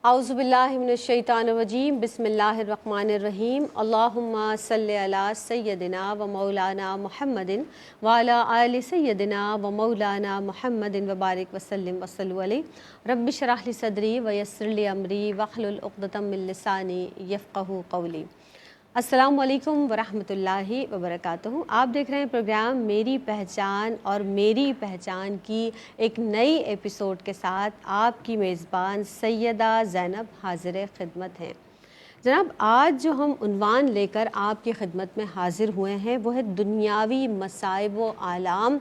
اعوذ باللہ من الشیطان الرجیم بسم اللہ الرحمن الرحیم اللہم صلی علی سیدنا و مولانا محمد وعلی آل سیدنا و مولانا محمد وبارک وسلم وصلو علیہ رب اشرح لی صدری ویسر لی امری واحلل عقدۃ من لسانی یفقہوا قولی۔ السلام علیکم ورحمۃ اللہ وبرکاتہ۔ آپ دیکھ رہے ہیں پروگرام میری پہچان، اور میری پہچان کی ایک نئی ایپیسوڈ کے ساتھ آپ کی میزبان سیدہ زینب حاضر خدمت ہیں۔ جناب، آج جو ہم عنوان لے کر آپ کی خدمت میں حاضر ہوئے ہیں وہ ہے دنیاوی مصائب و آلام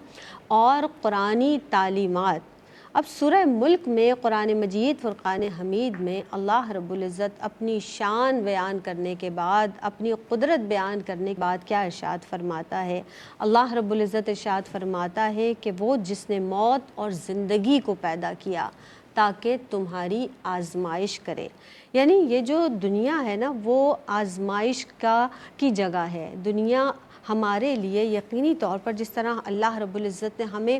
اور قرآنی تعلیمات۔ اب سورہ ملک میں قرآن مجید فرقان حمید میں اللہ رب العزت اپنی شان بیان کرنے کے بعد، اپنی قدرت بیان کرنے کے بعد کیا ارشاد فرماتا ہے؟ اللہ رب العزت ارشاد فرماتا ہے کہ وہ جس نے موت اور زندگی کو پیدا کیا تاکہ تمہاری آزمائش کرے۔ یعنی یہ جو دنیا ہے نا، وہ آزمائش کی جگہ ہے۔ دنیا ہمارے لیے یقینی طور پر جس طرح اللہ رب العزت نے ہمیں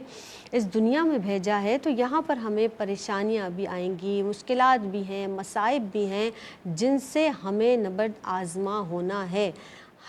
اس دنیا میں بھیجا ہے تو یہاں پر ہمیں پریشانیاں بھی آئیں گی، مشکلات بھی ہیں، مصائب بھی ہیں جن سے ہمیں نبرد آزما ہونا ہے۔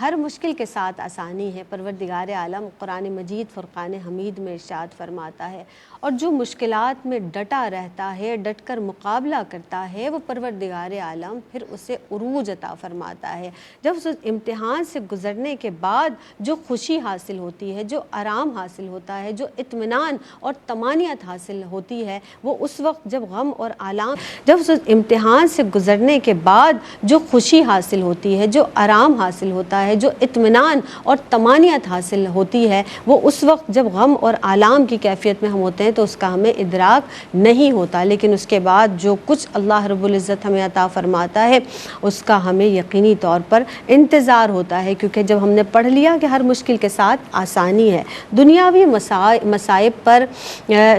ہر مشکل کے ساتھ آسانی ہے۔ پروردگار عالم قرآن مجید فرقان حمید میں ارشاد فرماتا ہے، اور جو مشکلات میں ڈٹا رہتا ہے، ڈٹ کر مقابلہ کرتا ہے، وہ پروردگار عالم پھر اسے عروج عطا فرماتا ہے۔ جب اس امتحان سے گزرنے کے بعد جو خوشی حاصل ہوتی ہے، جو آرام حاصل ہوتا ہے، جو اطمینان اور طمانینت حاصل ہوتی ہے، وہ اس وقت جب غم اور آلام اس امتحان سے گزرنے کے بعد جو خوشی حاصل ہوتی ہے، جو آرام حاصل ہوتا ہے، جو اطمینان اور طمانینت حاصل ہوتی ہے، وہ اس وقت جب غم اور آلام کی کیفیت میں ہم ہوتے ہیں تو اس کا ہمیں ادراک نہیں ہوتا، لیکن اس کے بعد جو کچھ اللہ رب العزت ہمیں عطا فرماتا ہے اس کا ہمیں یقینی طور پر انتظار ہوتا ہے، کیونکہ جب ہم نے پڑھ لیا کہ ہر مشکل کے ساتھ آسانی ہے۔ دنیاوی مصائب پر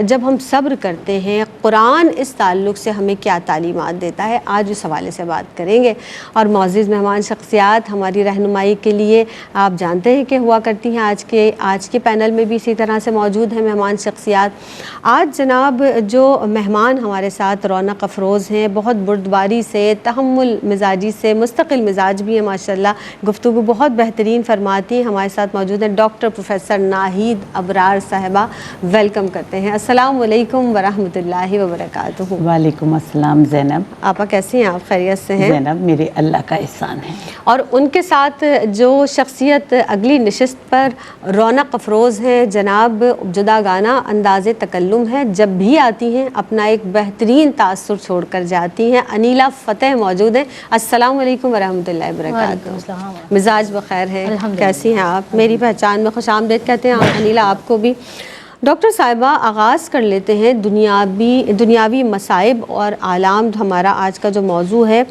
جب ہم صبر کرتے ہیں، قرآن اس تعلق سے ہمیں کیا تعلیمات دیتا ہے، آج اس حوالے سے بات کریں گے۔ اور معزز مہمان شخصیات ہماری رہنمائی کے لیے آپ جانتے ہیں کہ ہوا کرتی ہیں، آج کے پینل میں بھی اسی طرح سے موجود ہیں مہمان شخصیات۔ آج جناب جو مہمان ہمارے ساتھ رونق افروز ہیں، بہت بردباری سے، تحمل مزاجی سے، مستقل مزاج بھی ہیں ماشاءاللہ، گفتگو بہت بہترین فرماتی ہیں۔ ہمارے ساتھ موجود ہیں ڈاکٹر پروفیسر ناہید ابرار صاحبہ، ویلکم کرتے ہیں۔ السلام علیکم ورحمۃ اللہ وبرکاتہ۔ وعلیکم السلام زینب۔ آپا کیسی ہیں آپ؟ خیریت سے ہیں؟ زینب میرے اللہ کا احسان ہے۔ اور ان کے ساتھ جو شخصیت اگلی نشست پر رونق افروز ہیں، جناب جداگانہ انداز تکلم ہے، جب بھی آتی ہیں اپنا ایک بہترین تاثر چھوڑ کر جاتی ہیں، انیلا فتح موجود ہیں۔ السلام علیکم ورحمۃ اللہ وبرکاتہ۔ مزاج بخیر ہے؟ کیسی ہیں آپ؟ میری پہچان میں خوش آمدید کہتے ہیں انیلا آپ کو بھی۔ ڈاکٹر صاحبہ، آغاز کر لیتے ہیں دنیاوی مصائب اور آلام، ہمارا آج کا جو موضوع ہے،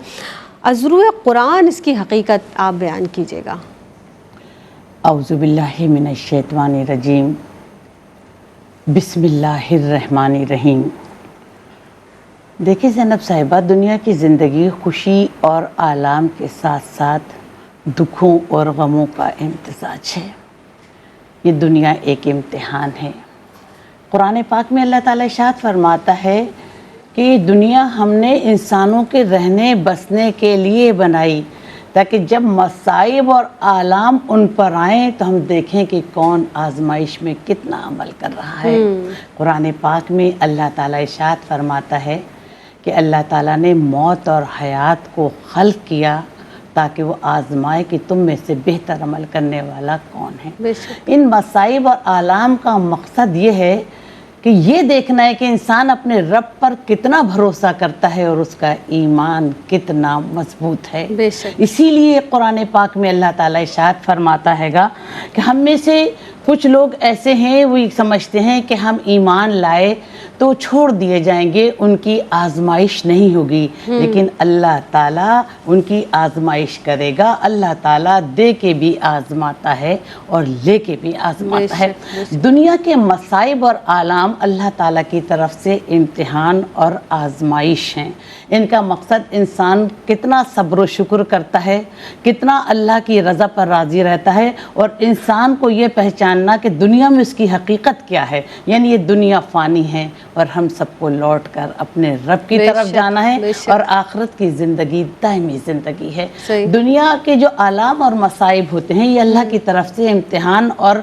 از روئے قرآن اس کی حقیقت آپ بیان کیجیے گا۔ اعوذ باللہ من الشیطان الرجیم، بسم اللہ الرحمن الرحیم۔ دیکھیں زینب صاحبہ، دنیا کی زندگی خوشی اور آلام کے ساتھ ساتھ دکھوں اور غموں کا امتزاج ہے۔ یہ دنیا ایک امتحان ہے۔ قرآن پاک میں اللہ تعالیٰ ارشاد فرماتا ہے کہ یہ دنیا ہم نے انسانوں کے رہنے بسنے کے لیے بنائی تاکہ جب مصائب اور آلام ان پر آئیں تو ہم دیکھیں کہ کون آزمائش میں کتنا عمل کر رہا ہے۔ قرآن پاک میں اللہ تعالیٰ ارشاد فرماتا ہے کہ اللہ تعالیٰ نے موت اور حیات کو خلق کیا تاکہ وہ آزمائے کہ تم میں سے بہتر عمل کرنے والا کون ہے۔ ان مصائب اور آلام کا مقصد یہ ہے کہ یہ دیکھنا ہے کہ انسان اپنے رب پر کتنا بھروسہ کرتا ہے اور اس کا ایمان کتنا مضبوط ہے۔ اسی لیے قرآن پاک میں اللہ تعالیٰ ارشاد فرماتا ہے گا کہ ہم میں سے کچھ لوگ ایسے ہیں وہ سمجھتے ہیں کہ ہم ایمان لائے تو چھوڑ دیے جائیں گے، ان کی آزمائش نہیں ہوگی، لیکن اللہ تعالیٰ ان کی آزمائش کرے گا۔ اللہ تعالیٰ دے کے بھی آزماتا ہے اور لے کے بھی آزماتا ہے۔ دنیا کے مصائب اور آلام اللہ تعالیٰ کی طرف سے امتحان اور آزمائش ہیں۔ ان کا مقصد انسان کتنا صبر و شکر کرتا ہے، کتنا اللہ کی رضا پر راضی رہتا ہے، اور انسان کو یہ پہچان جاننا کہ دنیا میں اس کی حقیقت کیا ہے. یعنی یہ دنیا فانی ہے اور ہم سب کو لوٹ کر اپنے رب کی طرف جانا ہے, اور آخرت کی زندگی دائمی زندگی ہے. دنیا کے جو آلام اور مصائب ہوتے ہیں یہ اللہ کی طرف سے امتحان اور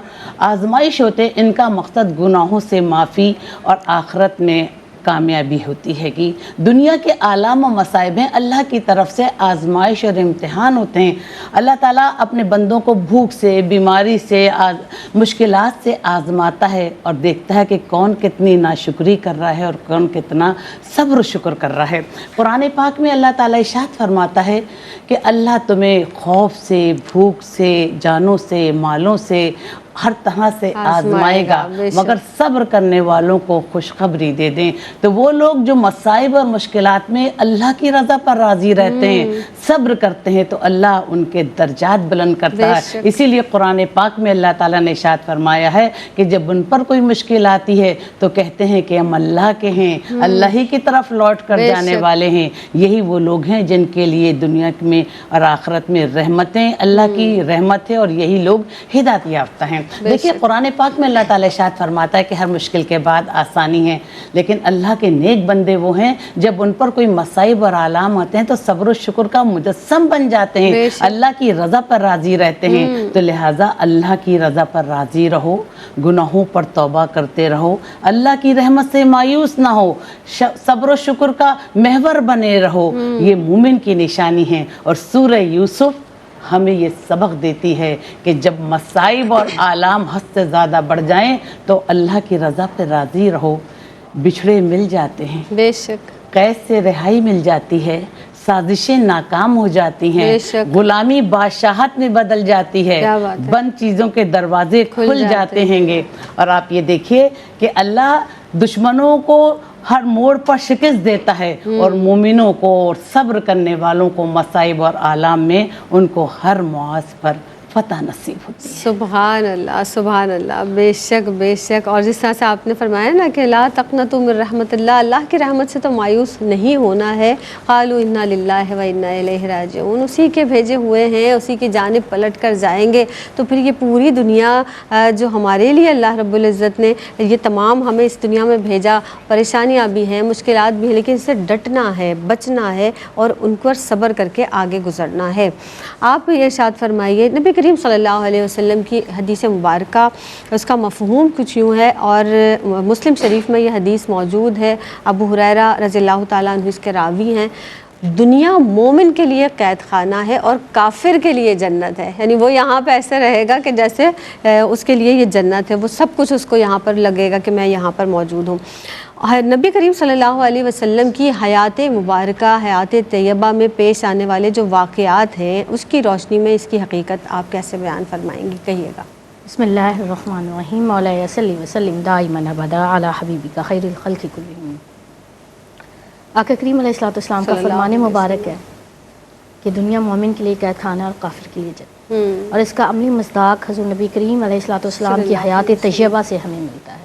آزمائش ہوتے ہیں. ان کا مقصد گناہوں سے معافی اور آخرت میں کامیابی ہوتی ہے. کہ دنیا کے آلام و مصائب ہیں اللہ کی طرف سے آزمائش اور امتحان ہوتے ہیں. اللہ تعالیٰ اپنے بندوں کو بھوک سے, بیماری سے, مشکلات سے آزماتا ہے اور دیکھتا ہے کہ کون کتنی ناشکری کر رہا ہے اور کون کتنا صبر و شکر کر رہا ہے. قرآن پاک میں اللہ تعالیٰ ارشاد فرماتا ہے کہ اللہ تمہیں خوف سے, بھوک سے, جانوں سے, مالوں سے, ہر طرح سے آزمائے گا, مگر صبر کرنے والوں کو خوشخبری دے دیں. تو وہ لوگ جو مصائب اور مشکلات میں اللہ کی رضا پر راضی رہتے ہیں, صبر کرتے ہیں, تو اللہ ان کے درجات بلند کرتا ہے. اسی لیے قرآن پاک میں اللہ تعالیٰ نے ارشاد فرمایا ہے کہ جب ان پر کوئی مشکل آتی ہے تو کہتے ہیں کہ ہم اللہ کے ہیں, اللہ ہی کی طرف لوٹ کر جانے والے ہیں. یہی وہ لوگ ہیں جن کے لیے دنیا میں اور آخرت میں رحمتیں, اللہ کی رحمت ہے, اور یہی لوگ ہدایت یافتہ ہیں. دیکھیے قرآن پاک میں اللہ تعالیٰ ارشاد فرماتا ہے کہ ہر مشکل کے بعد آسانی ہے, لیکن اللہ کے نیک بندے وہ ہیں جب ان پر کوئی مصائب اور آلام آتے ہیں تو صبر و شکر کا مجسم بن جاتے ہیں, اللہ کی رضا پر راضی رہتے ہیں. تو لہٰذا اللہ کی رضا پر راضی رہو, گناہوں پر توبہ کرتے رہو, اللہ کی رحمت سے مایوس نہ ہو, صبر و شکر کا محور بنے رہو. یہ مومن کی نشانی ہے. اور سورہ یوسف ہمیں یہ سبق دیتی ہے کہ جب مصائب اور آلام حد سے زیادہ بڑھ جائیں تو اللہ کی رضا پہ راضی رہو. بچھڑے مل جاتے ہیں, بے شک, قید سے رہائی مل جاتی ہے, سازشیں ناکام ہو جاتی ہیں, غلامی بادشاہت میں بدل جاتی ہے, بند چیزوں کے دروازے کھل جاتے ہیں گے. اور آپ یہ دیکھیے کہ اللہ دشمنوں کو ہر موڑ پر شکست دیتا ہے, اور مومنوں کو اور صبر کرنے والوں کو مصائب اور آلام میں ان کو ہر معاذ پر فتح نصیب ہوتی ہے. سبحان اللہ, سبحان اللہ, بے شک, بے شک. اور جس طرح سے آپ نے فرمایا نا کہ لا تقنطوا من رحمت اللہ, اللہ کی رحمت سے تو مایوس نہیں ہونا ہے. قالوا انا للہ و انا الیہ راجعون, اسی کے بھیجے ہوئے ہیں, اسی کی جانب پلٹ کر جائیں گے. تو پھر یہ پوری دنیا جو ہمارے لیے اللہ رب العزت نے یہ تمام ہمیں اس دنیا میں بھیجا, پریشانیاں بھی ہیں, مشکلات بھی ہیں, لیکن اس سے ڈٹنا ہے, بچنا ہے, اور ان پر صبر کر کے آگے گزرنا ہے. آپ یہ ارشاد فرمائیے, نبی کریم صلی اللہ علیہ وسلم کی حدیث مبارکہ, اس کا مفہوم کچھ یوں ہے, اور مسلم شریف میں یہ حدیث موجود ہے. ابو ہریرہ رضی اللہ تعالیٰ عنہ اس کے راوی ہیں. دنیا مومن کے لیے قید خانہ ہے اور کافر کے لیے جنت ہے. یعنی وہ یہاں پہ ایسے رہے گا کہ جیسے اس کے لیے یہ جنت ہے, وہ سب کچھ اس کو یہاں پر لگے گا کہ میں یہاں پر موجود ہوں. نبی کریم صلی اللہ علیہ وسلم کی حیات مبارکہ, حیات طیبہ میں پیش آنے والے جو واقعات ہیں, اس کی روشنی میں اس کی حقیقت آپ کیسے بیان فرمائیں گی, کہیے گا. بسم اللہ الرحمن الرحیم. مولانا صلی وسلم دائما ابدا علی حبیبک خیر الخلق کلہم. آقا کریم علیہ الصلوۃ والسلام کا فرمان مبارک ہے کہ دنیا مومن کے لیے قید خانہ اور کافر کے لیے جنت, اور اس کا عملی مصداق حضور نبی کریم علیہ الصلوۃ والسلام کی حیات طیبہ سے ہمیں ملتا ہے.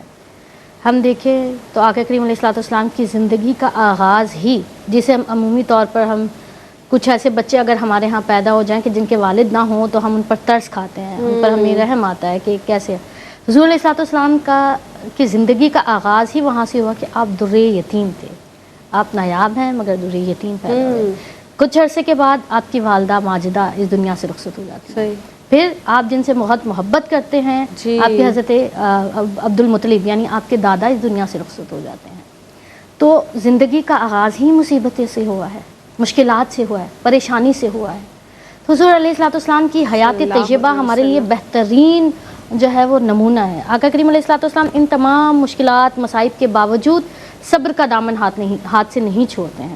ہم دیکھیں تو آقا کریم علیہ الصلوۃ والسلام کی زندگی کا آغاز ہی, جسے ہم عمومی طور پر ہم کچھ ایسے بچے اگر ہمارے ہاں پیدا ہو جائیں کہ جن کے والد نہ ہوں تو ہم ان پر ترس کھاتے ہیں, ان پر ہمیں رحم آتا ہے کہ کیسے. حضور علیہ الصلوۃ والسلام کی زندگی کا آغاز ہی وہاں سے ہوا کہ آپ در یتیم تھے, آپ نایاب ہیں مگر در یتیم پیدا ہوئے. کچھ عرصے کے بعد آپ کی والدہ ماجدہ اس دنیا سے رخصت ہو جاتی ہے. پھر آپ جن سے بہت محبت کرتے ہیں, آپ کے حضرت عبد المطلب یعنی آپ کے دادا اس دنیا سے رخصت ہو جاتے ہیں. تو زندگی کا آغاز ہی مصیبتیں سے ہوا ہے, مشکلات سے ہوا ہے, پریشانی سے ہوا ہے. تو حضور علیہ الصلوۃ والسلام کی حیات طیبہ ہمارے لیے بہترین جو ہے وہ نمونہ ہے. آقا کریم علیہ الصلوۃ والسلام ان تمام مشکلات مصائب کے باوجود صبر کا دامن ہاتھ سے نہیں چھوڑتے ہیں.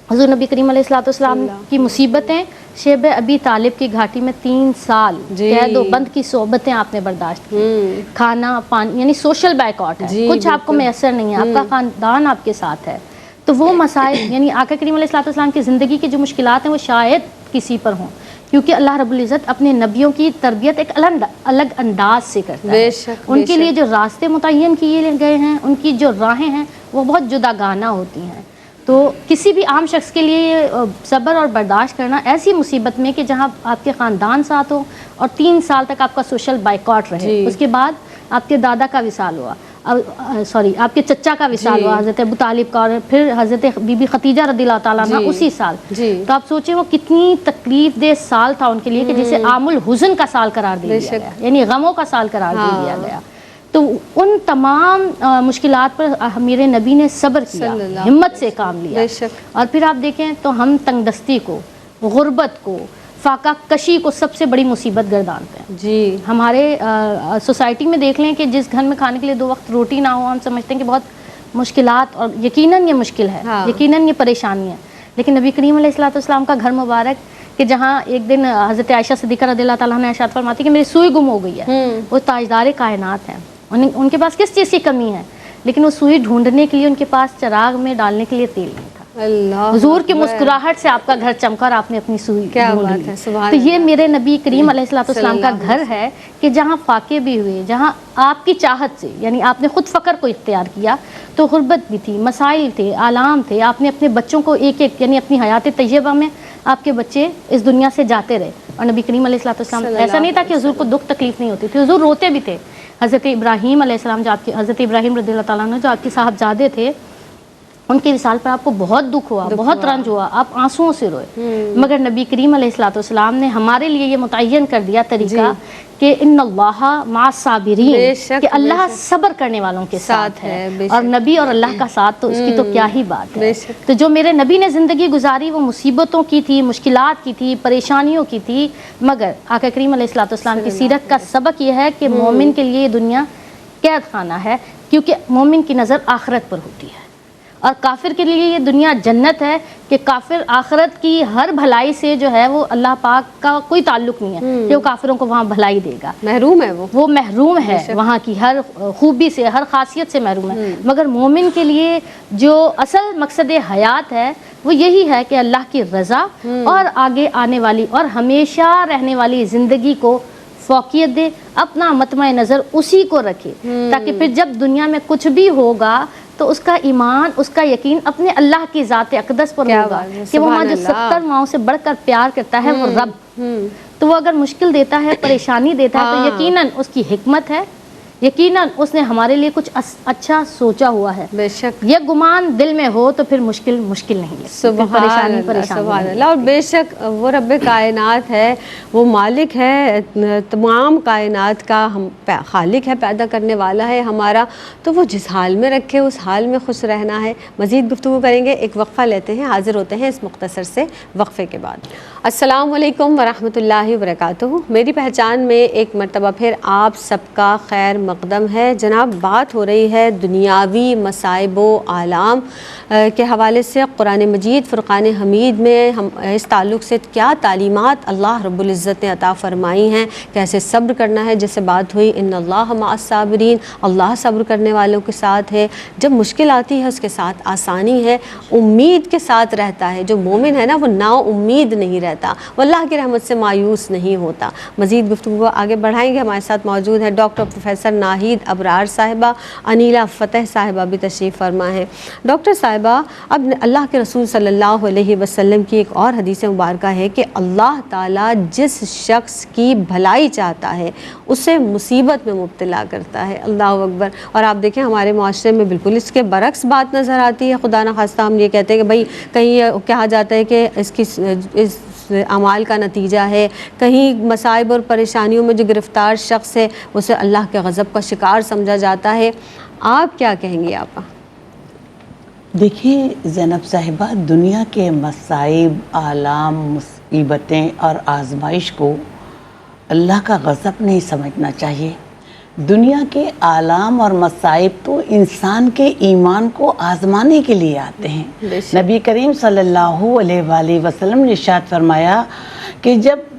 حضور نبی کریم علیہ الصلوۃ والسلام کی مصیبتیں, شیب ابی طالب کی گھاٹی میں 3 سال قید و بند کی صحبتیں آپ نے برداشت کی, کھانا پانی یعنی سوشل بائیکاٹ ہے, کچھ آپ کو میسر نہیں ہے, آپ کا خاندان آپ کے ساتھ ہے. تو وہ مسائل یعنی آقا کریم علیہ الصلوۃ والسلام کی زندگی کی جو مشکلات ہیں وہ شاید کسی پر ہوں, کیونکہ اللہ رب العزت اپنے نبیوں کی تربیت ایک الگ انداز سے کرتا ہے. ان کے لیے جو راستے متعین کیے گئے ہیں, ان کی جو راہیں ہیں وہ بہت جداگانہ ہوتی ہیں. تو کسی بھی عام شخص کے لیے یہ صبر اور برداشت کرنا ایسی مصیبت میں کہ جہاں آپ کے خاندان ساتھ ہو اور 3 سال تک آپ کا سوشل بائیکاٹ رہے، اس کے بعد آپ کے دادا کا وصال ہوا، آپ کے چچا کا وصال ہوا حضرت ابو طالب کا، اور پھر حضرت بی بی خدیجہ رضی اللہ تعالیٰ عنہ اسی سال، تو آپ سوچیں وہ کتنی تکلیف دہ سال تھا ان کے لیے کہ جسے عام الحزن کا سال قرار دے دیا گیا، یعنی غموں کا سال قرار دے دیا گیا۔ تو ان تمام مشکلات پر میرے نبی نے صبر کیا، ہمت سے کام لیا، اور پھر آپ دیکھیں تو ہم تنگ دستی کو، غربت کو، فاقہ کشی کو سب سے بڑی مصیبت گردانتے ہیں۔ جی ہمارے سوسائٹی میں دیکھ لیں کہ جس گھر میں کھانے کے لیے 2 وقت روٹی نہ ہو، ہم سمجھتے ہیں کہ بہت مشکلات، اور یقیناً یہ مشکل ہے، یقیناً یہ پریشانی ہے، لیکن نبی کریم علیہ السلام کا گھر مبارک کہ جہاں ایک دن حضرت عائشہ صدیقہ رضی اللہ تعالیٰ عنہ ارشاد فرماتی کہ میری سوئی گم ہو گئی ہے، وہ تاجدار کائنات ہیں، ان کے پاس کس چیز کی کمی ہے، لیکن وہ سوئی ڈھونڈنے کے لیے ان کے پاس چراغ میں ڈالنے کے لیے تیل نہیں تھا۔ حضور کی مسکراہٹ سے آپ کا گھر چمکا اور آپ نے اپنی سوئی ڈھونڈ لی۔ تو یہ میرے نبی کریم علیہ السلام کا گھر ہے کہ جہاں فاقے بھی ہوئے، جہاں آپ کی چاہت سے، یعنی آپ نے خود فقر کو اختیار کیا تو غربت بھی تھی، مسائل تھے، آلام تھے، آپ نے اپنے بچوں کو ایک ایک، یعنی اپنی حیات طیبہ میں آپ کے بچے اس دنیا سے جاتے رہے، اور نبی کریم علیہ السلام ایسا نہیں تھا کہ حضور کو دکھ تکلیف نہیں ہوتی تھی، حضور روتے بھی تھے۔ حضرت ابراہیم علیہ السلام جو آپ کے، حضرت ابراہیم رضی اللہ تعالیٰ عنہ جو آپ کے صاحبزادے تھے، ان کے وصال پر آپ کو بہت دکھ ہوا، بہت رنج ہوا، آپ آنسوؤں سے روئے، مگر نبی کریم علیہ السلام نے ہمارے لیے یہ متعین کر دیا طریقہ کہ ان اللہ مع الصابرین، کہ اللہ صبر کرنے والوں کے ساتھ ہے، اور نبی اور اللہ کا ساتھ تو اس کی تو کیا ہی بات ہے۔ تو جو میرے نبی نے زندگی گزاری وہ مصیبتوں کی تھی، مشکلات کی تھی، پریشانیوں کی تھی، مگر آقا کریم علیہ السلام کی سیرت کا سبق یہ ہے کہ مومن کے لیے یہ دنیا قید خانہ ہے، کیونکہ مومن کی نظر آخرت پر ہوتی ہے، اور کافر کے لیے یہ دنیا جنت ہے کہ کافر آخرت کی ہر بھلائی سے جو ہے وہ اللہ پاک کا کوئی تعلق نہیں ہے کہ وہ کافروں کو وہاں بھلائی دے گا، محروم ہے، وہ محروم ہے وہاں کی ہر خوبی سے، ہر خاصیت سے محروم ہے۔ مگر مومن کے لیے جو اصل مقصد حیات ہے وہ یہی ہے کہ اللہ کی رضا اور آگے آنے والی اور ہمیشہ رہنے والی زندگی کو فوقیت دے، اپنا مطمع نظر اسی کو رکھے، تاکہ پھر جب دنیا میں کچھ بھی ہوگا تو اس کا ایمان، اس کا یقین اپنے اللہ کی ذات اقدس پر ہوگا کہ وہاں جو 70 ماؤں سے بڑھ کر پیار کرتا ہے وہ رب، تو وہ اگر مشکل دیتا ہے، پریشانی دیتا ہے تو یقیناً اس کی حکمت ہے، یقیناً اس نے ہمارے لیے کچھ اچھا سوچا ہوا ہے۔ بے شک یہ گمان دل میں ہو تو پھر مشکل نہیں ہے، سبحان اللہ۔ اور بے شک وہ رب کائنات ہے، وہ مالک ہے تمام کائنات کا، ہم خالق ہے، پیدا کرنے والا ہے ہمارا، تو وہ جس حال میں رکھے اس حال میں خوش رہنا ہے۔ مزید گفتگو کریں گے، ایک وقفہ لیتے ہیں، حاضر ہوتے ہیں اس مختصر سے وقفے کے بعد۔ السلام علیکم ورحمۃ اللہ وبرکاتہ۔ میری پہچان میں ایک مرتبہ پھر آپ سب کا خیر مقدم ہے۔ جناب، بات ہو رہی ہے دنیاوی مصائب و آلام کے حوالے سے۔ قرآن مجید فرقان حمید میں ہم اس تعلق سے کیا تعلیمات اللہ رب العزت نے عطا فرمائی ہیں، کیسے صبر کرنا ہے، جیسے بات ہوئی ان اللہ مع الصابرین، اللہ صبر کرنے والوں کے ساتھ ہے، جب مشکل آتی ہے اس کے ساتھ آسانی ہے، امید کے ساتھ رہتا ہے۔ جو مومن ہے نا وہ نا امید نہیں رہتا، وہ اللہ کی رحمت سے مایوس نہیں ہوتا۔ مزید گفتگو آگے بڑھائیں گے، ہمارے ساتھ موجود ہیں ڈاکٹر پروفیسر ناہید ابرار صاحبہ، انیلا فتح صاحبہ بھی تشریف فرما ہے۔ ڈاکٹر صاحبہ، اب اللہ کے رسول صلی اللہ علیہ وسلم کی ایک اور حدیث مبارکہ ہے کہ اللہ تعالیٰ جس شخص کی بھلائی چاہتا ہے اسے مصیبت میں مبتلا کرتا ہے۔ اللہ اکبر۔ اور آپ دیکھیں ہمارے معاشرے میں بالکل اس کے برعکس بات نظر آتی ہے۔ خدا نخواستہ ہم یہ کہتے ہیں کہ بھائی کہیں یہ کہا جاتا ہے کہ اس اعمال کا نتیجہ ہے، کہیں مصائب اور پریشانیوں میں جو گرفتار شخص ہے اسے اللہ کے غضب کا شکار سمجھا جاتا ہے۔ آپ کیا کہیں گے آپا؟ دیکھیے زینب صاحبہ، دنیا کے مصائب، آلام، مصیبتیں اور آزمائش کو اللہ کا غضب نہیں سمجھنا چاہیے۔ دنیا کے آلام اور مصائب تو انسان کے ایمان کو آزمانے کے لیے آتے ہیں۔ نبی کریم صلی اللہ علیہ وآلہ وسلم نے ارشاد فرمایا کہ جب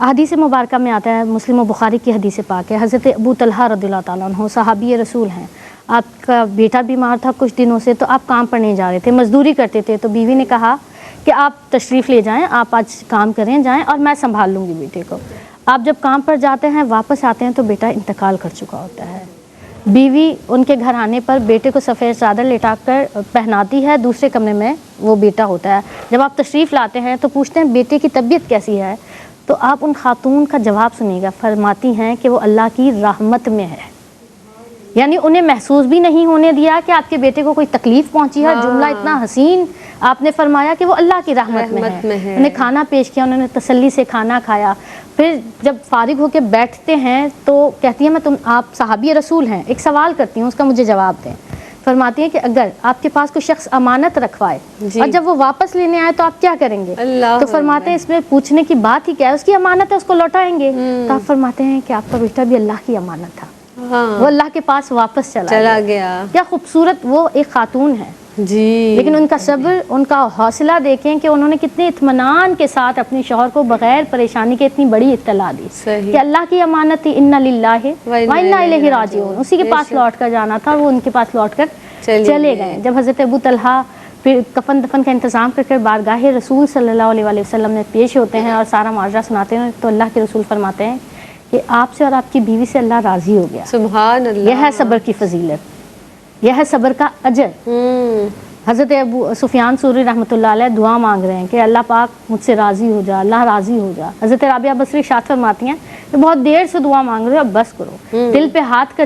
حدیث مبارکہ میں آتا ہے، مسلم و بخاری کی حدیث پاک ہے، حضرت ابو طلحہ رضی اللہ تعالیٰ عنہ صحابی رسول ہیں، آپ کا بیٹا بیمار تھا کچھ دنوں سے، تو آپ کام پر نہیں جا رہے تھے، مزدوری کرتے تھے، تو بیوی نے کہا کہ آپ تشریف لے جائیں، آپ آج کام کریں جائیں اور میں سنبھال لوں گی بیٹے کو۔ آپ جب کام پر جاتے ہیں واپس آتے ہیں تو بیٹا انتقال کر چکا ہوتا ہے۔ بیوی ان کے گھر آنے پر بیٹے کو سفید چادر لٹا کر پہناتی ہے، دوسرے کمرے میں وہ بیٹا ہوتا ہے۔ جب آپ تشریف لاتے ہیں تو پوچھتے ہیں بیٹے کی طبیعت کیسی ہے، تو آپ ان خاتون کا جواب سنیے گا، فرماتی ہیں کہ وہ اللہ کی رحمت میں ہے، یعنی انہیں محسوس بھی نہیں ہونے دیا کہ آپ کے بیٹے کو کوئی تکلیف پہنچی ہے۔ جملہ اتنا حسین آپ نے فرمایا کہ وہ اللہ کی رحمت میں ہے۔ انہیں کھانا پیش کیا، انہوں نے تسلی سے کھانا کھایا، پھر جب فارغ ہو کے بیٹھتے ہیں تو کہتی ہیں آپ صحابی رسول ہیں، ایک سوال کرتی ہوں، اس کا مجھے جواب دیں۔ فرماتی ہیں کہ اگر آپ کے پاس کوئی شخص امانت رکھوائے اور جب وہ واپس لینے آئے تو آپ کیا کریں گے؟ تو فرماتے ہیں اس میں پوچھنے کی بات ہی کیا ہے، اس کی امانت ہے، اس کو لوٹائیں گے۔ تو آپ فرماتے ہیں کہ آپ کا بیٹا بھی اللہ کی امانت تھا، وہ اللہ کے پاس واپس چلا گیا۔ کیا خوبصورت وہ ایک خاتون ہے جی، لیکن ان کا صبر، ان کا حوصلہ دیکھیں کہ انہوں نے کتنے اطمینان کے ساتھ اپنے شوہر کو بغیر پریشانی کے اتنی بڑی اطلاع دی کہ اللہ کی امانت تھی، انا للہ و انا الیہ راجعون، اسی کے پاس لوٹ کر جانا تھا، وہ ان کے پاس لوٹ کر چلے گئے۔ جب حضرت ابو طلحہ پھر کفن دفن کا انتظام کر کر بارگاہ رسول صلی اللہ علیہ وسلم میں پیش ہوتے ہیں اور سارا معاجرہ سناتے ہیں، تو اللہ کے رسول فرماتے ہیں کہ آپ سے اور آپ کی بیوی سے اللہ راضی ہو گیا۔ سبحان اللہ، یہ ہے صبر کی فضیلت، یہ ہے صبر کا اجر۔ حضرت ابو سفیان ثوری رحمۃ اللہ علیہ دعا مانگ رہے ہیں کہ اللہ پاک مجھ سے راضی ہو جا، اللہ راضی ہو جا۔ حضرت رابعہ بصری ارشاد فرماتی ہیں کہ بہت دیر سے دعا مانگ رہے ہو، اب بس کرو، دل پہ ہاتھ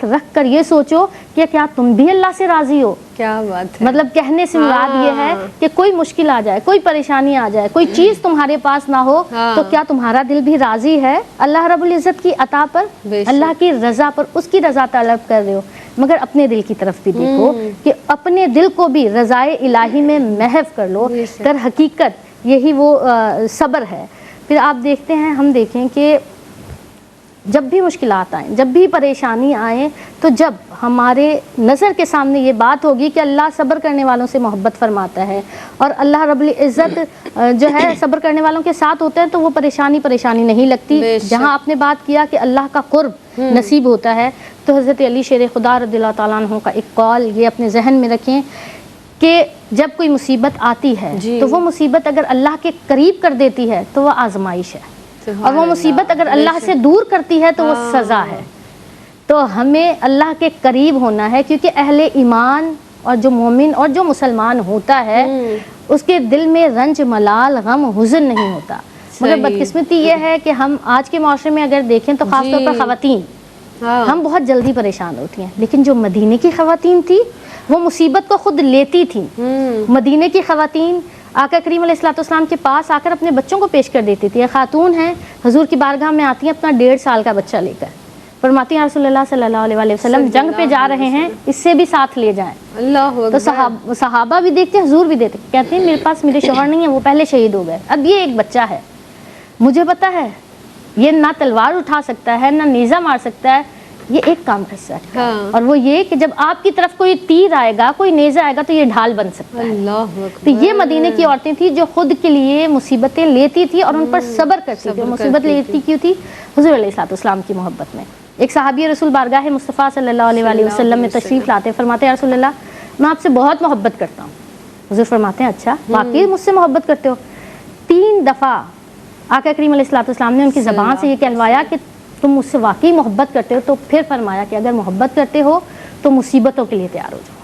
رکھ کر یہ سوچو کہ کیا تم بھی اللہ سے راضی ہو۔ کیا بات ہے، مطلب کہنے سے مراد یہ ہے کہ کوئی مشکل آ جائے، کوئی پریشانی آ جائے، کوئی چیز تمہارے پاس نہ ہو، تو کیا تمہارا دل بھی راضی ہے اللہ رب العزت کی عطا پر، اللہ کی رضا پر، اس کی رضا طلب کر رہے ہو؟ مگر اپنے دل کی طرف بھی دیکھو کہ اپنے دل کو بھی رضائے الہی میں محو کر لو، در حقیقت یہی وہ صبر ہے۔ پھر آپ دیکھتے ہیں، ہم دیکھیں کہ جب بھی مشکلات آئیں، جب بھی پریشانی آئیں، تو جب ہمارے نظر کے سامنے یہ بات ہوگی کہ اللہ صبر کرنے والوں سے محبت فرماتا ہے اور اللہ رب العزت جو ہے صبر کرنے والوں کے ساتھ ہوتا ہے، تو وہ پریشانی نہیں لگتی۔ جہاں آپ نے بات کیا کہ اللہ کا قرب نصیب ہوتا ہے، تو حضرت علی شیر خدا رضی اللہ تعالیٰ عنہ کا ایک قول یہ اپنے ذہن میں رکھیں کہ جب کوئی مصیبت آتی ہے تو وہ مصیبت اگر اللہ کے قریب کر دیتی ہے تو وہ آزمائش ہے، اور وہ مصیبت اگر اللہ سے دور کرتی ہے تو وہ سزا ہے۔ تو ہمیں اللہ کے قریب ہونا ہے، کیونکہ اہل ایمان اور جو مومن اور جو مسلمان ہوتا ہے اس کے دل میں رنج، ملال، غم، حزن نہیں ہوتا۔ مگر بدقسمتی یہ ہے کہ ہم آج کے معاشرے میں اگر دیکھیں تو خاص طور پر خواتین، ہم بہت جلدی پریشان ہوتی ہیں، لیکن جو مدینے کی خواتین تھی وہ مصیبت کو خود لیتی تھیں۔ مدینے کی خواتین آقا کریم علیہ الصلوۃ والسلام کے پاس آ کر اپنے بچوں کو پیش کر دیتی تھی۔ خاتون ہیں حضور کی بارگاہ میں آتی ہیں اپنا 1.5 سال کا بچہ لے کر، فرماتی ہیں رسول اللہ صلی اللہ علیہ وسلم جنگ پہ جا رہے ہیں، اس سے بھی ساتھ لے جائیں۔ تو صحابہ بھی دیکھتے ہیں، حضور بھی دیکھتے ہیں، کہتے ہیں میرے پاس میرے شوہر نہیں ہیں، وہ پہلے شہید ہو گئے، اب یہ ایک بچہ ہے، مجھے پتا ہے یہ نہ تلوار اٹھا سکتا ہے، نہ نیزہ مار سکتا ہے، یہ ایک کام کر سکتا ہے، اور وہ یہ کہ جب آپ کی طرف کوئی تیر آئے گا، کوئی نیزہ آئے گا تو یہ ڈھال بن سکتا ہے۔ تو یہ مدینے کی عورتیں تھیں جو خود کے لیے مصیبتیں لیتی تھی اور ان پر صبر کرتی تھی۔ مصیبت لیتی کیوں تھی؟ حضور علیہ الصلوۃ والسلام کی محبت میں۔ ایک صحابی رسول بارگاہ مصطفیٰ صلی اللہ علیہ وسلم میں تشریف لاتے ہیں، فرماتے ہیں رسول اللہ میں آپ سے بہت محبت کرتا ہوں۔ حضور فرماتے ہیں اچھا واقعی مجھ سے محبت کرتے ہو؟ 3 دفعہ آقا کریم علیہ الصلوۃ والسلام نے ان کی زبان سے یہ کہلوایا کہ تم مجھ سے واقعی محبت کرتے ہو، تو پھر فرمایا کہ اگر محبت کرتے ہو تو مصیبتوں کے لیے تیار ہو جاؤ،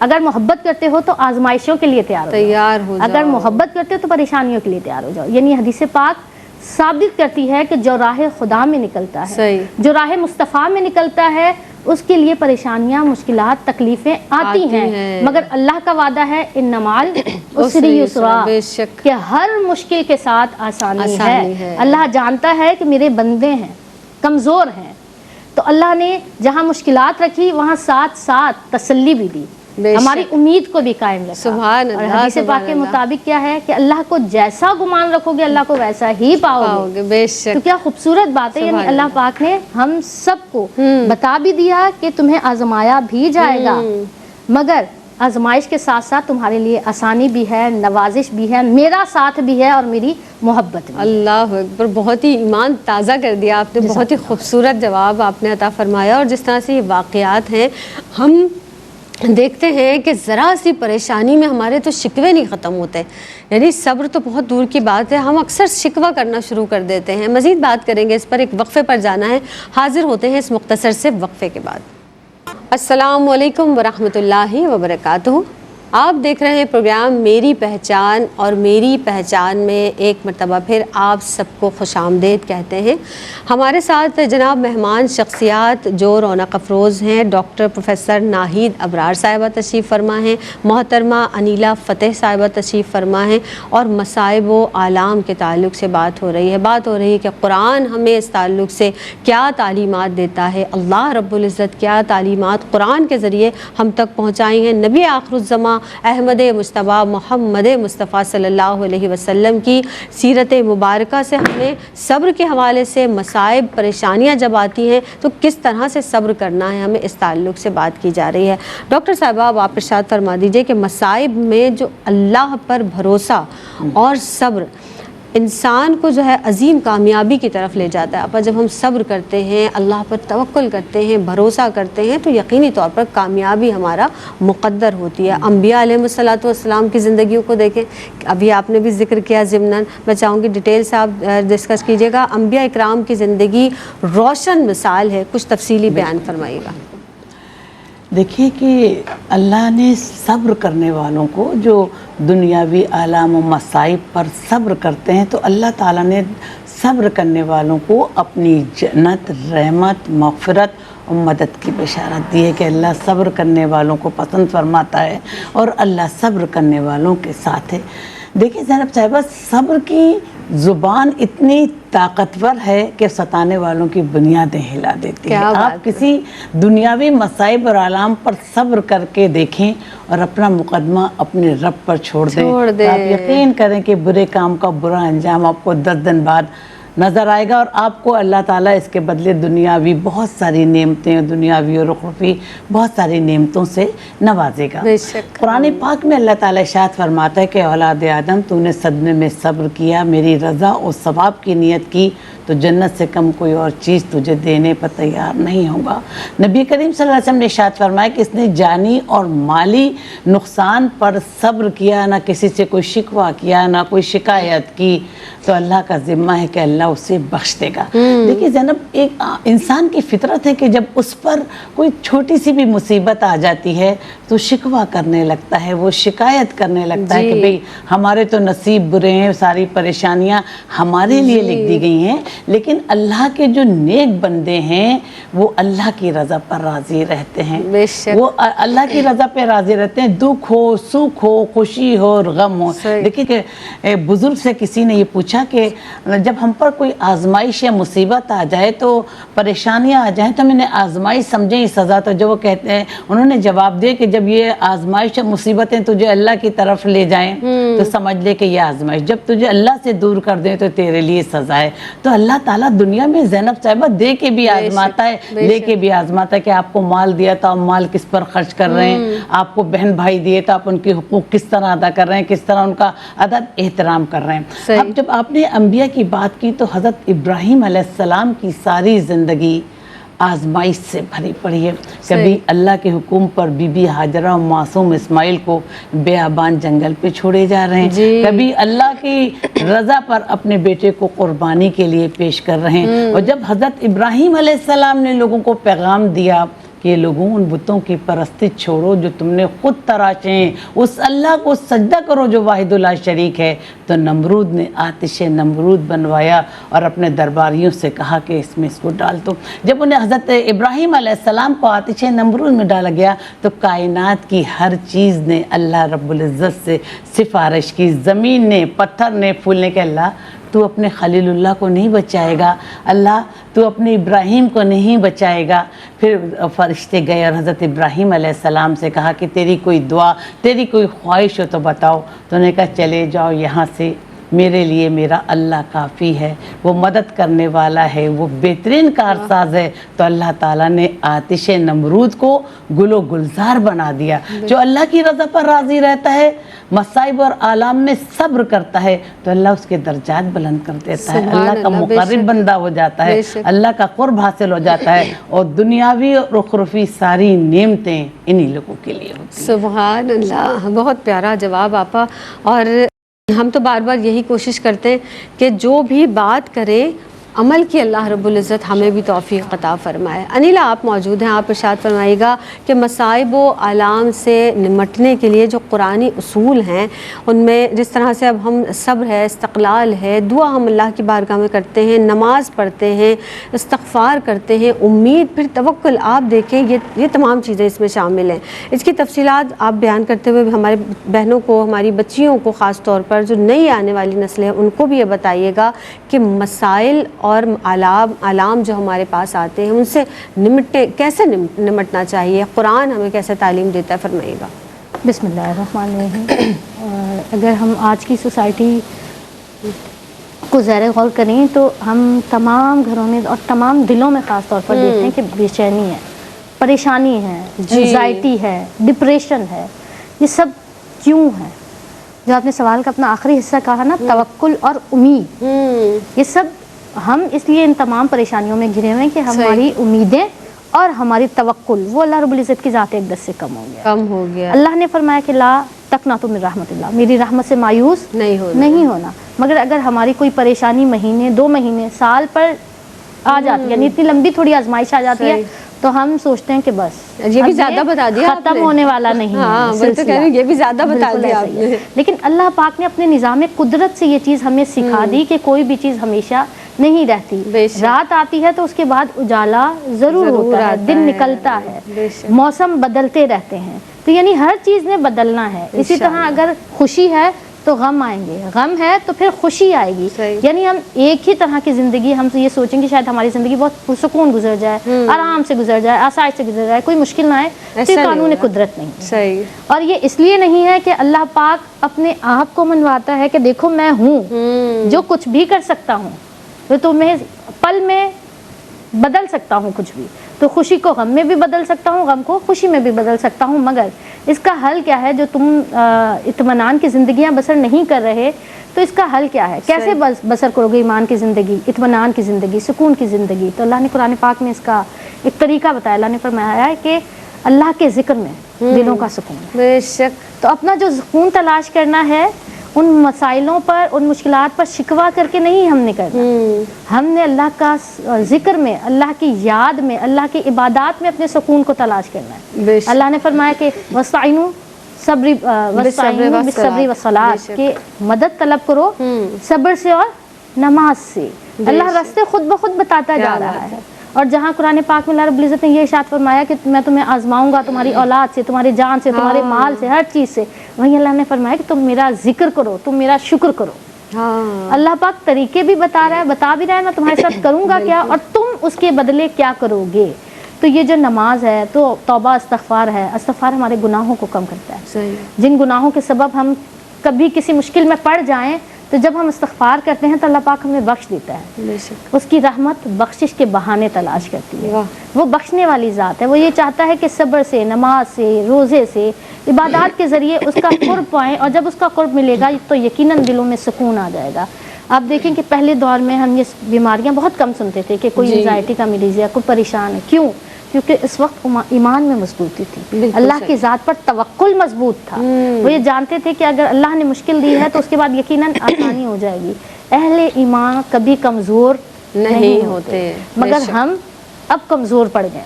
اگر محبت کرتے ہو تو آزمائشوں کے لیے تیار ہو جاؤ، اگر محبت کرتے ہو تو پریشانیوں کے لیے تیار ہو جاؤ۔ یعنی حدیث پاک ثابت کرتی ہے کہ جو راہ خدا میں نکلتا ہے، جو راہ مصطفیٰ میں نکلتا ہے، اس کے لیے پریشانیاں، مشکلات، تکلیفیں آتی ہیں، مگر اللہ کا وعدہ ہے انما العسر یسرا، کہ ہر مشکل کے ساتھ آسانی ہے۔ اللہ جانتا ہے کہ میرے بندے ہیں، کمزور ہیں، تو اللہ نے جہاں مشکلات رکھی وہاں ساتھ ساتھ تسلی بھی دی، ہماری امید کو بھی قائم رکھا۔ سبحان اللہ۔ اور حدیث پاک کے مطابق کیا ہے کہ اللہ کو جیسا گمان رکھو گے اللہ کو ویسا ہی پاؤ گے۔ بے شک۔ تو کیا خوبصورت بات ہے، یعنی اللہ پاک نے ہم سب کو بتا بھی دیا کہ تمہیں آزمایا بھی جائے گا، مگر آزمائش کے ساتھ ساتھ تمہارے لیے آسانی بھی ہے، نوازش بھی ہے، میرا ساتھ بھی ہے اور میری محبت بھی۔ اللہ اکبر، بہت ہی ایمان تازہ کر دیا آپ نے، بہت ہی خوبصورت جواب آپ نے عطا فرمایا۔ اور جس طرح سے یہ واقعات ہیں، ہم دیکھتے ہیں کہ ذرا سی پریشانی میں ہمارے تو شکوے نہیں ختم ہوتے، یعنی صبر تو بہت دور کی بات ہے، ہم اکثر شکوہ کرنا شروع کر دیتے ہیں۔ مزید بات کریں گے اس پر، ایک وقفے پر جانا ہے، حاضر ہوتے ہیں اس مختصر سے وقفے کے بعد۔ السلام علیکم ورحمۃ اللہ وبرکاتہ۔ آپ دیکھ رہے ہیں پروگرام میری پہچان، اور میری پہچان میں ایک مرتبہ پھر آپ سب کو خوش آمدید کہتے ہیں۔ ہمارے ساتھ جناب مہمان شخصیات جو رونق افروز ہیں، ڈاکٹر پروفیسر ناہید ابرار صاحبہ تشریف فرما ہیں، محترمہ انیلا فتح صاحبہ تشریف فرما ہیں، اور مصائب و آلام کے تعلق سے بات ہو رہی ہے کہ قرآن ہمیں اس تعلق سے کیا تعلیمات دیتا ہے، اللہ رب العزت کیا تعلیمات قرآن کے ذریعے ہم تک پہنچائی ہیں، نبی آخر الزماں احمد مصطفیٰ محمد مصطفیٰ صلی اللہ علیہ وسلم کی سیرت مبارکہ سے ہمیں صبر کے حوالے سے مصائب پریشانیاں جب آتی ہیں تو کس طرح سے صبر کرنا ہے، ہمیں اس تعلق سے بات کی جا رہی ہے۔ ڈاکٹر صاحبہ آپ ارشاد فرما دیجئے کہ مصائب میں جو اللہ پر بھروسہ اور صبر انسان کو جو ہے عظیم کامیابی کی طرف لے جاتا ہے۔ اپا جب ہم صبر کرتے ہیں، اللہ پر توکل کرتے ہیں، بھروسہ کرتے ہیں، تو یقینی طور پر کامیابی ہمارا مقدر ہوتی ہے۔ انبیاء علیہ الصلوۃ والسلام کی زندگیوں کو دیکھیں، ابھی آپ نے بھی ذکر کیا ضمناً، میں چاہوں گی ڈیٹیل سے آپ ڈسکس کیجیے گا۔ انبیاء اکرام کی زندگی روشن مثال ہے، کچھ تفصیلی بیان فرمائیے گا۔ دیکھیے کہ اللہ نے صبر کرنے والوں کو، جو دنیاوی آلام و مصائب پر صبر کرتے ہیں، تو اللہ تعالیٰ نے صبر کرنے والوں کو اپنی جنت، رحمت، مغفرت اور مدد کی بشارت دی ہے کہ اللہ صبر کرنے والوں کو پسند فرماتا ہے اور اللہ صبر کرنے والوں کے ساتھ ہے۔ دیکھیں زینب صاحبہ، صبر کی زبان اتنی طاقتور ہے کہ ستانے والوں کی بنیادیں ہلا دیتی ہے۔ آپ کسی دنیاوی مصائب اور آلام پر صبر کر کے دیکھیں اور اپنا مقدمہ اپنے رب پر چھوڑ دیں، تو آپ یقین کریں کہ برے کام کا برا انجام آپ کو 10 دن بعد نظر آئے گا، اور آپ کو اللہ تعالیٰ اس کے بدلے دنیاوی بہت ساری نعمتیں، دنیاوی اور اخروی بہت ساری نعمتوں سے نوازے گا۔ قرآن پاک میں اللہ تعالیٰ ارشاد فرماتا ہے کہ اولاد آدم، تو نے صدمے میں صبر کیا، میری رضا اور ثواب کی نیت کی، تو جنت سے کم کوئی اور چیز تجھے دینے پر تیار نہیں ہوگا۔ نبی کریم صلی اللہ علیہ وسلم نے ارشاد فرمایا کہ اس نے جانی اور مالی نقصان پر صبر کیا، نہ کسی سے کوئی شکوہ کیا، نہ کوئی شکایت کی، تو اللہ کا ذمہ ہے کہ اللہ اسے بخش دے گا۔ دیکھیے زینب، ایک انسان کی فطرت ہے کہ جب اس پر کوئی چھوٹی سی بھی مصیبت آ جاتی ہے تو شکوہ کرنے لگتا ہے، وہ شکایت کرنے لگتا ہے کہ بھئی ہمارے تو نصیب برے ہیں، ساری پریشانیاں ہمارے لیے لکھ دی گئی ہیں۔ لیکن اللہ کے جو نیک بندے ہیں وہ اللہ کی رضا پر راضی رہتے ہیں، وہ اللہ کی رضا پہ راضی رہتے ہیں، دکھ ہو، سکھ ہو، خوشی ہو اور غم ہو۔ دیکھیے کہ بزرگ سے کسی نے یہ پوچھا کہ جب ہم پر کوئی آزمائش یا مصیبت آ جائے، تو پریشانیاں آ جائیں، تو ہم انہیں آزمائش سمجھیں یا سزا؟ تو جو وہ کہتے ہیں، انہوں نے جواب دیا کہ جب یہ آزمائش یا مصیبتیں تجھے اللہ کی طرف لے جائیں تو سمجھ لے کہ یہ آزمائش، جب تجھے اللہ سے دور کر دیں تو تیرے لیے سزا ہے۔ تو اللہ تعالیٰ دنیا میں زینب صاحبہ دے کے بھی آزماتا ہے، لے کے بھی آزماتا ہے کہ آپ کو مال دیا تو آپ مال کس پر خرچ کر رہے ہیں، آپ کو بہن بھائی دیے تو آپ ان کے حقوق کس طرح ادا کر رہے ہیں، کس طرح ان کا ادب احترام کر رہے ہیں۔ اب جب آپ نے انبیاء کی بات کی تو حضرت ابراہیم علیہ السلام کی ساری زندگی آزمائش سے بھری پڑی ہے۔ کبھی اللہ کے حکم پر بی بی ہاجرہ اور معصوم اسماعیل کو بیابان جنگل پہ چھوڑے جا رہے ہیں، کبھی اللہ کی رضا پر اپنے بیٹے کو قربانی کے لیے پیش کر رہے ہیں۔ اور جب حضرت ابراہیم علیہ السلام نے لوگوں کو پیغام دیا کہ لوگوں ان بتوں کی پرستش چھوڑو جو تم نے خود تراشے ہیں، اس اللہ کو سجدہ کرو جو واحد لا شریک ہے، تو نمرود نے آتش نمرود بنوایا اور اپنے درباریوں سے کہا کہ اس میں اس کو ڈال دو۔ جب انہیں حضرت ابراہیم علیہ السلام کو آتش نمرود میں ڈالا گیا تو کائنات کی ہر چیز نے اللہ رب العزت سے سفارش کی، زمین نے، پتھر نے، پھول نے کہ اللہ تو اپنے خلیل اللہ کو نہیں بچائے گا، اللہ تو اپنے ابراہیم کو نہیں بچائے گا۔ پھر فرشتے گئے اور حضرت ابراہیم علیہ السلام سے کہا کہ تیری کوئی دعا، تیری کوئی خواہش ہو تو بتاؤ۔ تو انہوں نے کہا چلے جاؤ یہاں سے میرے لیے میرا اللہ کافی ہے، وہ مدد کرنے والا ہے، وہ بہترین کارساز ہے. تو اللہ تعالیٰ نے آتش نمرود کو گل و گلزار بنا دیا. جو اللہ کی رضا پر راضی رہتا ہے، مصائب اور آلام میں صبر کرتا ہے، تو اللہ اس کے درجات بلند کر دیتا ہے، اللہ کا مقرب بندہ ہو جاتا ہے، اللہ کا قرب حاصل ہو جاتا ہے، اور دنیاوی اور اخروی ساری نعمتیں انہی لوگوں کے لیے ہوتی ہیں. سبحان اللہ، بہت پیارا جواب آپا. اور ہم تو بار بار یہی کوشش کرتے ہیں کہ جو بھی بات کریں عمل کی اللہ رب العزت ہمیں بھی توفیق عطا فرمائے. انیلا آپ موجود ہیں، آپ ارشاد فرمائیے گا کہ مصائب و آلام سے نمٹنے کے لیے جو قرآنی اصول ہیں ان میں جس طرح سے اب ہم صبر ہے، استقلال ہے، دعا ہم اللہ کی بارگاہ میں کرتے ہیں، نماز پڑھتے ہیں، استغفار کرتے ہیں، امید، پھر توکل، آپ دیکھیں یہ تمام چیزیں اس میں شامل ہیں. اس کی تفصیلات آپ بیان کرتے ہوئے ہمارے بہنوں کو، ہماری بچیوں کو خاص طور پر جو نئی آنے والی نسلیں ہیں ان کو بھی یہ بتائیے گا کہ مسائل اور علام جو ہمارے پاس آتے ہیں ان سے کیسے نمٹنا چاہیے، قرآن ہمیں کیسے تعلیم دیتا ہے، فرمائیے گا. بسم اللہ الرحمن الرحیم. اگر ہم آج کی سوسائٹی کو زیر غور کریں تو ہم تمام گھروں میں اور تمام دلوں میں خاص طور پر دیکھتے ہیں کہ بے چینی ہے، پریشانی ہے، انزائٹی ہے، ڈپریشن ہے. یہ سب کیوں ہے؟ جو آپ نے سوال کا اپنا آخری حصہ کہا نا، توکل اور امید، یہ سب ہم اس لیے ان تمام پریشانیوں میں گھرے ہوئے ہیں کہ ہماری امیدیں اور ہماری توکل وہ اللہ رب العزت کی ذات اقدس سے کم ہو گیا. اللہ نے فرمایا کہ لا تقنطوا من رحمت اللہ، میری رحمت سے مایوس نہیں ہونا. مگر اگر ہماری کوئی پریشانی مہینے، 2 مہینے، سال پر آ جاتی ہے، یعنی اتنی لمبی تھوڑی آزمائش آ جاتی ہے، تو ہم سوچتے ہیں کہ بس یہ بھی زیادہ بتا دیا، ختم ہونے والا نہیں ہے. یہ بھی زیادہ بتا دیا آپ نے. لیکن اللہ پاک نے اپنے نظام قدرت سے یہ چیز ہمیں سکھا دی کہ کوئی بھی چیز ہمیشہ نہیں رہتی. رات آتی ہے تو اس کے بعد اجالا ضرور ہوتا ہے، دن نکلتا ہے، موسم بدلتے رہتے ہیں. تو یعنی ہر چیز نے بدلنا ہے. اسی طرح اگر خوشی ہے تو غم آئیں گے، غم ہے تو پھر خوشی آئے گی. یعنی ہم ایک ہی طرح کی زندگی، ہم یہ سوچیں کہ شاید ہماری زندگی بہت پرسکون گزر جائے، آرام سے گزر جائے، آسائش سے گزر جائے، کوئی مشکل نہ آئے، تو قانون قدرت نہیں. صحیح. اور یہ اس لیے نہیں ہے کہ اللہ پاک اپنے آپ کو منواتا ہے کہ دیکھو میں ہوں جو کچھ بھی کر سکتا ہوں، تو میں پل میں بدل سکتا ہوں کچھ بھی. تو خوشی کو غم میں بھی بدل سکتا ہوں، غم کو خوشی میں بھی بدل سکتا ہوں. مگر اس کا حل کیا ہے؟ جو تم اطمینان کی زندگیاں بسر نہیں کر رہے، تو اس کا حل کیا ہے؟ کیسے بسر کرو گے ایمان کی زندگی، اطمینان کی زندگی، سکون کی زندگی؟ تو اللہ نے قرآن پاک میں اس کا ایک طریقہ بتایا. اللہ نے فرمایا ہے کہ اللہ کے ذکر میں دلوں کا سکون ہے. بے شک. تو اپنا جو سکون تلاش کرنا ہے ان مسائلوں پر، ان مشکلات پر شکوہ کر کے نہیں ہم نے کرنا. ہم نے اللہ کا ذکر میں، اللہ کی یاد میں، اللہ کی عبادات میں اپنے سکون کو تلاش کرنا ہے. اللہ نے فرمایا کہ وَاسْتَعِینُوا بِالصَّبْرِ وَالصَّلَاةِ، کہ مدد طلب کرو صبر سے اور نماز سے. اللہ راستے خود بخود بتاتا جا رہا ہے. اور جہاں قرآن پاک میں اللہ رب العزت نے یہ ارشاد فرمایا کہ میں تمہیں آزماؤں گا تمہاری اولاد سے، تمہاری جان سے، تمہارے مال سے، ہر چیز سے، وہیں اللہ نے فرمایا کہ تم میرا ذکر کرو، تم میرا شکر کرو. اللہ پاک طریقے بھی بتا رہا ہے، بتا بھی رہا ہے میں تمہارے ساتھ کروں گا کیا اور تم اس کے بدلے کیا کرو گے. تو یہ جو نماز ہے تو توبہ استغفار ہے. استغفار ہمارے گناہوں کو کم کرتا ہے. جن گناہوں کے سبب ہم کبھی کسی مشکل میں پڑ جائیں تو جب ہم استغفار کرتے ہیں تو اللہ پاک ہمیں بخش دیتا ہے. اس کی رحمت بخشش کے بہانے تلاش کرتی ہے. وہ بخشنے والی ذات ہے. وہ یہ چاہتا ہے کہ صبر سے، نماز سے، روزے سے، عبادات کے ذریعے اس کا قرب پائیں، اور جب اس کا قرب ملے گا تو یقیناً دلوں میں سکون آ جائے گا. آپ دیکھیں کہ پہلے دور میں ہم یہ بیماریاں بہت کم سنتے تھے کہ کوئی انزائٹی کا مریض ہے، کوئی پریشان ہے. کیوں؟ کیونکہ اس وقت ایمان میں مضبوطی تھی، اللہ کی ذات پر توکل مضبوط تھا. وہ یہ جانتے تھے کہ اگر اللہ نے مشکل دی ہے تو اس کے بعد یقیناً آسانی ہو جائے گی. اہل ایمان کبھی کمزور نہیں ہوتے، مگر ہم اب کمزور پڑ گئے.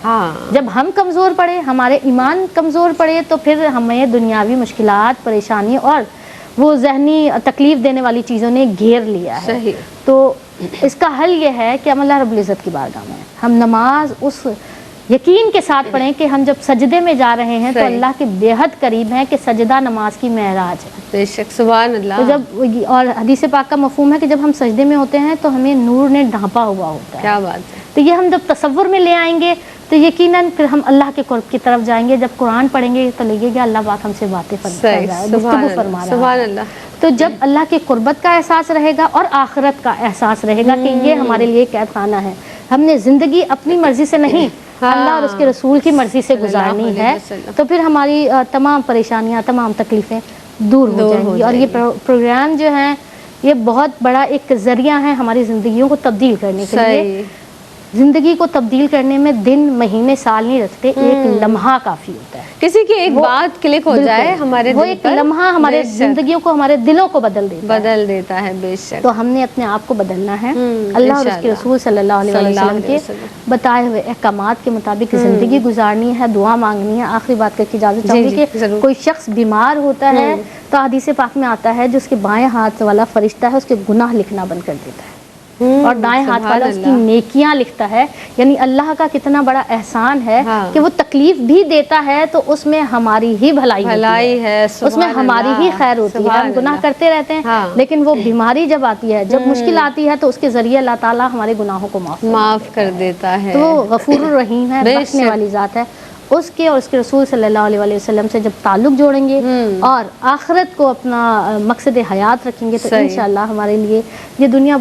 جب ہم کمزور پڑے، ہمارے ایمان کمزور پڑے، تو پھر ہمیں دنیاوی مشکلات، پریشانی اور وہ ذہنی تکلیف دینے والی چیزوں نے گھیر لیا ہے. تو اس کا حل یہ ہے کہ ہم اللہ رب العزت کی بارگاہ میں ہم نماز اس یقین کے ساتھ پڑھیں کہ ہم جب سجدے میں جا رہے ہیں تو اللہ کے بے حد قریب ہیں، کہ سجدہ نماز کی معراج ہے. بے شک، سبحان اللہ. تو جب اور حدیث پاک کا مفہوم ہے کہ جب ہم سجدے میں ہوتے ہیں تو ہمیں نور نے ڈھانپا ہوا ہوتا ہے. کیا بات ہے. تو یہ ہم جب تصور میں لے آئیں گے تو یقیناً پھر ہم اللہ کے قرب کی طرف جائیں گے. جب قرآن پڑھیں گے تو لگے گا اللہ پاک ہم سے باتیں کر رہا ہے, گفتگو فرما رہا ہے. تو جب اللہ کے قربت کا احساس رہے گا اور آخرت کا احساس رہے گا کہ یہ ہمارے لیے قید خانہ ہے, ہم نے زندگی اپنی مرضی سے نہیں اللہ اور اس کے رسول کی مرضی سے گزارنی ہے, تو پھر ہماری تمام پریشانیاں, تمام تکلیفیں دور ہو جائیں گی. اور یہ پروگرام جو ہیں یہ بہت بڑا ایک ذریعہ ہے ہماری زندگیوں کو تبدیل کرنے کے لیے. زندگی کو تبدیل کرنے میں دن مہینے سال نہیں رکھتے, ایک لمحہ کافی ہوتا ہے. کسی کی ایک بات کلک ہو جائے ہمارے وہ ایک لمحہ ہمارے زندگیوں کو, ہمارے دلوں کو بدل دیتا ہے. بے شک. تو ہم نے اپنے آپ کو بدلنا ہے, اللہ اور اس کے رسول صلی اللہ علیہ وسلم کے بتائے ہوئے احکامات کے مطابق زندگی گزارنی ہے, دعا مانگنی ہے. آخری بات کر کے اجازت چاہوں گی کہ کوئی شخص بیمار ہوتا ہے تو حدیث پاک میں آتا ہے جو اس کے بائیں ہاتھ والا فرشتہ ہے اس کے گناہ لکھنا بند کر دیتا ہے اور دائیں ہاتھ والا اس کی نیکیاں لکھتا ہے. یعنی اللہ کا کتنا بڑا احسان ہے کہ وہ تکلیف بھی دیتا ہے تو اس میں ہماری ہی بھلائی ہے, اس میں ہماری ہی خیر ہوتی ہے. ہم گناہ کرتے رہتے ہیں لیکن وہ بیماری جب آتی ہے, جب مشکل آتی ہے تو اس کے ذریعے اللہ تعالیٰ ہمارے گناہوں کو معاف کر دیتا ہے. تو وہ غفور الرحیم ہے, بخشنے والی ذات ہے. اس کے اور اس کے رسول صلی اللہ علیہ وسلم سے جب تعلق جوڑیں گے اور آخرت کو اپنا مقصد حیات رکھیں گے تو انشاءاللہ ہمارے لیے یہ دنیا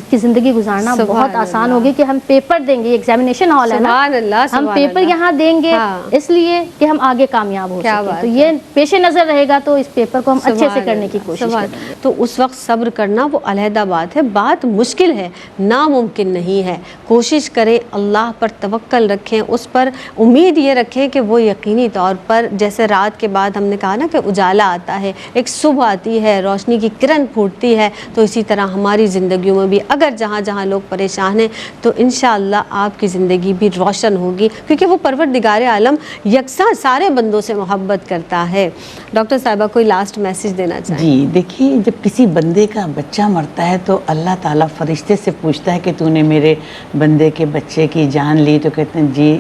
کی زندگی گزارنا بہت آسان ہوگی. کہ ہم پیپر دیں گے, ایگزامینیشن ہال ہے نا, ہم پیپر یہاں دیں گے اس لیے کہ ہم آگے کامیاب ہو سکیں. تو یہ پیش نظر رہے گا تو اس پیپر کو ہم اچھے سے کرنے کی کوشش کریں گے. تو اس وقت صبر کرنا وہ علیحدہ بات ہے, بات مشکل ہے, ناممکن نہیں ہے. کوشش کریں, اللہ پر توکل رکھیں, اس پر امید یہ رکھیں کہ وہ یقینی طور پر جیسے رات کے بعد ہم نے کہا نا کہ اجالا آتا ہے, ایک صبح آتی ہے, روشنی کی کرن پھوٹتی ہے, تو اسی طرح ہماری زندگیوں میں بھی اگر جہاں جہاں لوگ پریشان ہیں تو انشاءاللہ آپ کی زندگی بھی روشن ہوگی, کیونکہ وہ پروردگار عالم یکساں سارے بندوں سے محبت کرتا ہے. ڈاکٹر صاحبہ کوئی لاسٹ میسج دینا چاہیں؟ جی دیکھیے, جب کسی بندے کا بچہ مرتا ہے تو اللہ تعالیٰ فرشتے سے پوچھتا ہے کہ تو نے میرے بندے کے بچے کی جان لی, تو کہتے ہیں جی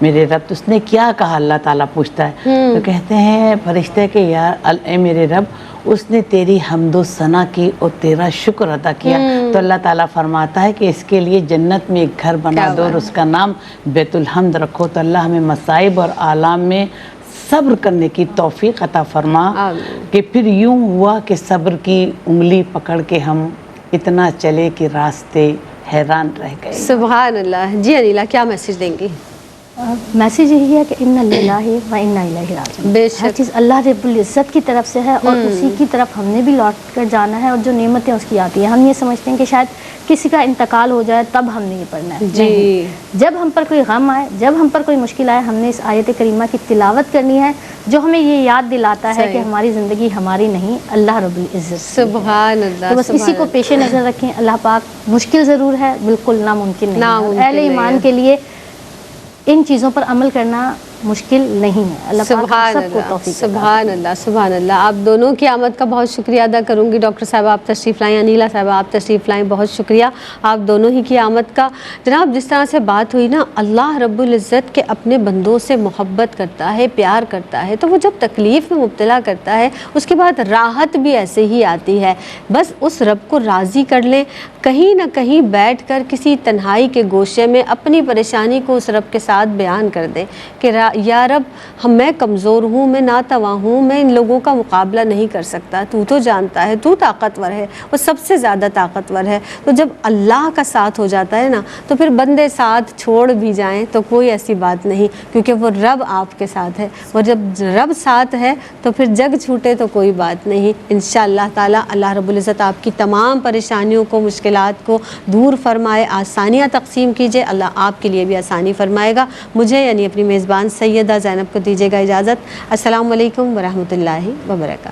میرے رب. تو اس نے کیا کہا, اللہ تعالیٰ پوچھتا ہے, تو کہتے ہیں فرشتے کہ یار اے میرے رب اس نے تیری حمد و ثنا کی اور تیرا شکر ادا کیا. تو اللہ تعالیٰ فرماتا ہے کہ اس کے لیے جنت میں ایک گھر بنا دو اور اس کا نام بیت الحمد رکھو. تو اللہ ہمیں مصائب اور آلام میں صبر کرنے کی توفیق عطا فرما کہ پھر یوں ہوا کہ صبر کی انگلی پکڑ کے ہم اتنا چلے کہ راستے حیران رہ گئے. سبحان اللہ. جی انیلا کیا میسج دیں گی؟ میسیج یہی ہے کہ انا للہ و انا الیہ راجعون. ہر چیز اللہ رب العزت کی طرف سے ہے اور اسی کی طرف ہم نے بھی لوٹ کر جانا ہے, اور جو نعمتیں اس کی آتی ہیں ہم یہ سمجھتے ہیں کہ شاید کسی کا انتقال ہو جائے تب ہم نے یہ پڑھنا ہے. جی جب ہم پر کوئی غم آئے, جب ہم پر کوئی مشکل آئے, ہم نے اس آیت کریمہ کی تلاوت کرنی ہے جو ہمیں یہ یاد دلاتا ہے کہ ہماری زندگی ہماری نہیں, اللہ رب العزت. سبحان اللہ. تو بس اسی کو پیش نظر رکھیں. اللہ پاک مشکل ضرور ہے, بالکل ناممکن نہیں. اہل ایمان کے لیے ان چیزوں پر عمل کرنا مشکل نہیں ہے. اللہ پاک سب کو توفیق. سبحان اللہ. سبحان اللہ. آپ دونوں کی آمد کا بہت شکریہ ادا کروں گی. ڈاکٹر صاحبہ آپ تشریف لائیں, انیلا صاحبہ آپ تشریف لائیں, بہت شکریہ آپ دونوں ہی کی آمد کا. جناب جس طرح سے بات ہوئی نا, اللہ رب العزت کے اپنے بندوں سے محبت کرتا ہے, پیار کرتا ہے, تو وہ جب تکلیف میں مبتلا کرتا ہے اس کے بعد راحت بھی ایسے ہی آتی ہے. بس اس رب کو راضی کر لیں, کہیں نہ کہیں بیٹھ کر کسی تنہائی کے گوشے میں اپنی پریشانی کو اس رب کے ساتھ بیان کر دیں کہ یا رب میں کمزور ہوں, میں ناتواں ہوں, میں ان لوگوں کا مقابلہ نہیں کر سکتا, تو تو جانتا ہے, تو طاقتور ہے, وہ سب سے زیادہ طاقتور ہے. تو جب اللہ کا ساتھ ہو جاتا ہے نا تو پھر بندے ساتھ چھوڑ بھی جائیں تو کوئی ایسی بات نہیں, کیونکہ وہ رب آپ کے ساتھ ہے. اور جب رب ساتھ ہے تو پھر جگ چھوٹے تو کوئی بات نہیں. انشاءاللہ تعالی اللہ رب العزت آپ کی تمام پریشانیوں کو, مشکلات کو دور فرمائے, آسانیاں تقسیم کیجئے. اللہ آپ کے لیے بھی آسانی فرمائے گا. مجھے یعنی اپنی میزبان سیدہ زینب کو دیجیے گا اجازت. السلام علیکم ورحمۃ اللہ وبرکاتہ.